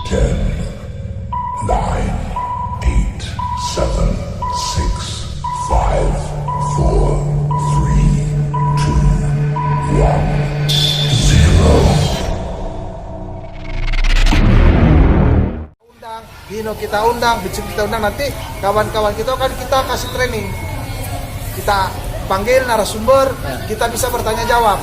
10, 9, 8, 7, 6, 5, 4, 3, 2, 1, 0. Dino kita undang, Bicu kita undang, nanti kawan-kawan kita kan kita kasih training. Kita panggil narasumber, kita bisa bertanya jawab.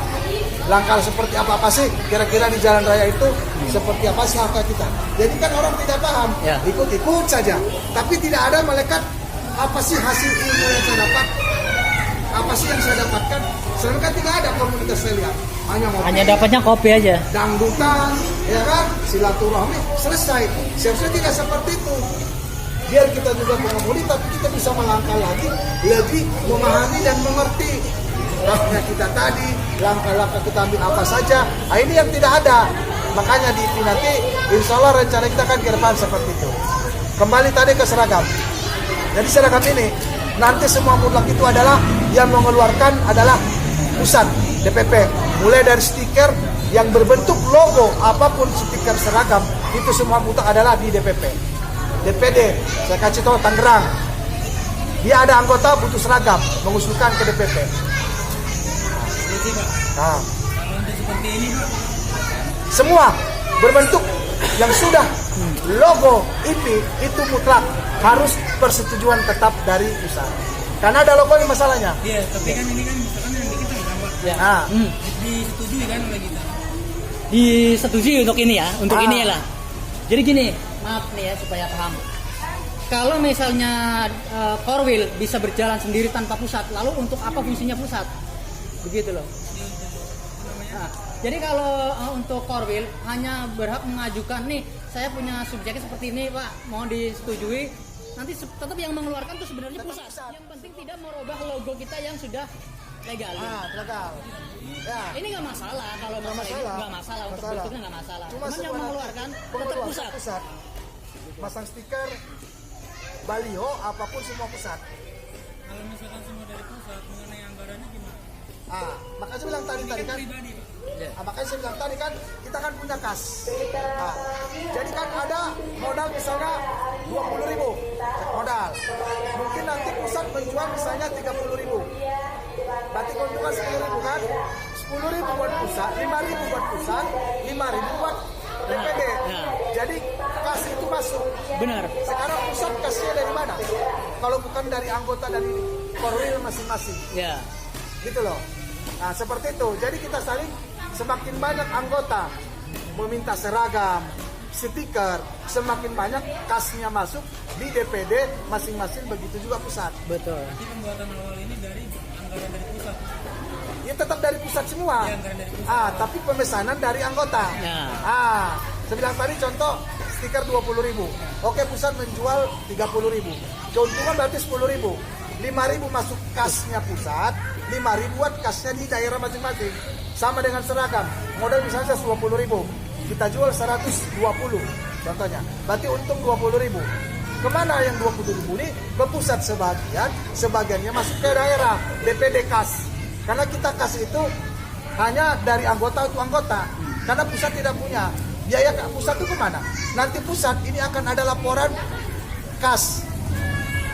Langkah seperti apa sih kira-kira di jalan raya itu, seperti apa sih langkah kita. Jadi kan orang tidak paham, ikut-ikut saja. Tapi tidak ada malaikat, apa sih hasil ilmu yang saya dapat, apa sih yang saya dapatkan. Sedangkan tidak ada komunitas saya lihat, hanya dapatnya kopi aja, dangdutan, ya kan, silaturahmi, selesai. Seharusnya tidak seperti itu. Biar kita juga mengemudi, tapi kita bisa melangkah lagi, lebih memahami dan mengerti. Langkah kita tadi, langkah-langkah kita ambil apa saja. Nah, ini yang tidak ada. Makanya di nanti, insya Allah rencana kita kan ke depan seperti itu. Kembali tadi ke seragam. Jadi seragam ini, nanti semua mutlak itu adalah yang mengeluarkan adalah pusat DPP. Mulai dari stiker yang berbentuk logo, apapun stiker seragam, itu semua mutlak adalah di DPP. DPD, saya kasih tahu Tangerang, dia ada anggota butuh seragam, mengusulkan ke DPP. Nah, seperti ini, Pak. Semua berbentuk yang sudah logo IP itu mutlak harus persetujuan tetap dari pusat. Karena ada logo yang masalahnya. Iya, tapi kan ini kan misalkan yang bikin kan gambar. ya. Nah, Disetujui kan oleh kita. Disetujui untuk ini ya, untuk Ah. ini ya lah. Jadi gini, maaf nih ya supaya paham. Kalau misalnya Korwil bisa berjalan sendiri tanpa pusat, lalu untuk apa fungsinya pusat? Begitu loh. Nah, jadi kalau untuk Korwil hanya berhak mengajukan nih, saya punya subjeknya seperti ini Pak, mau disetujui. Nanti tetap yang mengeluarkan itu sebenarnya pusat. Yang penting tidak merubah logo kita yang sudah legal. legal. Ya. Ini nggak masalah kalau masalah ini nggak masalah untuk bentuknya nggak masalah. Cuman yang mengeluarkan tetap pusat. Masang stiker, baliho, apapun semua pusat. Kalau misalkan semua dari pusat, mengenai anggarannya gimana? Makanya saya bilang tadi kan. Pribadi, Pak. Makanya saya bilang tadi kan, kita kan punya kas. Jadi kan ada modal misalnya 20.000 modal. Mungkin nanti pusat menjual misalnya 30.000. Berarti keuntungan 10.000 kan? 10.000 buat pusat, 5.000 buat pusat, 5.000 buat DPD. Jadi kas itu masuk. Benar. Sekarang pusat kasnya dari mana? Kalau bukan dari anggota dari Korwil masing-masing. Ya. Gitu loh. Nah seperti itu. Jadi kita saling, semakin banyak anggota meminta seragam, stiker, semakin banyak kasnya masuk di DPD masing-masing, begitu juga pusat. Betul. Jadi pembuatan awal ini dari anggaran dari pusat. Ya tetap dari pusat semua. Ya, anggaran dari pusat. Tapi pemesanan dari anggota. Nah. Saya bilang tadi contoh stiker 20.000. Oke, pusat menjual 30.000. Keuntungan berarti 10.000. 5.000 masuk kasnya pusat, 5.000 buat kasnya di daerah masing-masing. Sama dengan seragam. Modal misalnya 20.000. Kita jual 120 contohnya. Berarti untung 20.000. Kemana yang 20.000 ini? Ke pusat sebagian, sebagiannya masuk ke daerah DPD kas. Karena kita kas itu hanya dari anggota untuk anggota. Karena pusat tidak punya. Biaya pusat itu kemana? Nanti pusat ini akan ada laporan kas.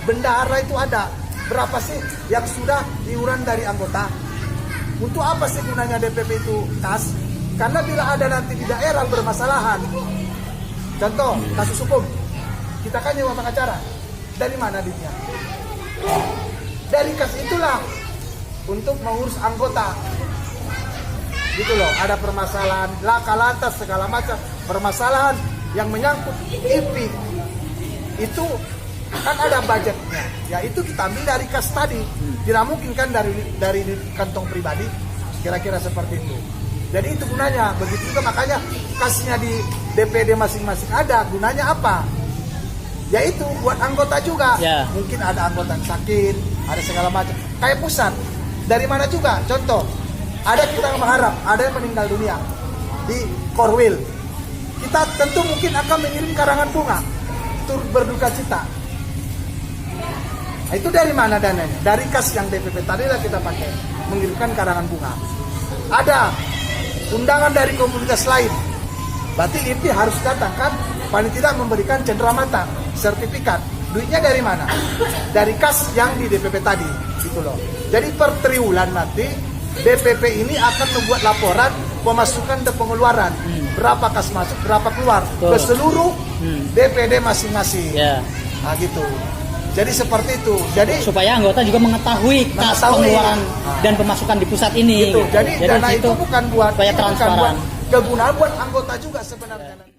Bendahara itu ada. Berapa sih yang sudah iuran dari anggota? Untuk apa sih gunanya DPP itu kas? Karena bila ada nanti di daerah bermasalahan. Contoh, kasus hukum. Kita kan nyewa pengacara. Dari mana duitnya? Dari kas itulah. Untuk mengurus anggota. Gitu loh, ada permasalahan laka lantas segala macam permasalahan yang menyangkut IP itu kan ada budgetnya, ya itu kita ambil dari kas tadi, tidak mungkin kan dari kantong pribadi, kira-kira seperti itu. Jadi itu gunanya, begitu juga makanya kasnya di DPD masing-masing ada gunanya apa? Yaitu buat anggota juga, mungkin ada anggota yang sakit, ada segala macam, kayak pusat, dari mana juga, contoh. Ada kita mengharap, ada yang meninggal dunia di Korwil. Kita tentu mungkin akan mengirim karangan bunga turut berduka cita. Nah, itu dari mana dananya? Dari kas yang DPP tadi lah kita pakai mengirimkan karangan bunga. Ada undangan dari komunitas lain Berarti INPI harus datang kan, paling tidak memberikan cenderamata, sertifikat. Duitnya dari mana? Dari kas yang di DPP tadi, gitu loh. Jadi per triwulan nanti DPP ini akan membuat laporan pemasukan dan pengeluaran. Berapa kas masuk, berapa keluar ke seluruh DPD masing-masing. Ya. Nah gitu. Jadi seperti itu. Jadi Supaya anggota juga mengetahui kas pengeluaran dan pemasukan di pusat ini. gitu. Jadi dana di situ itu bukan buat supaya bukan transparan. buat kegunaan buat anggota juga sebenarnya.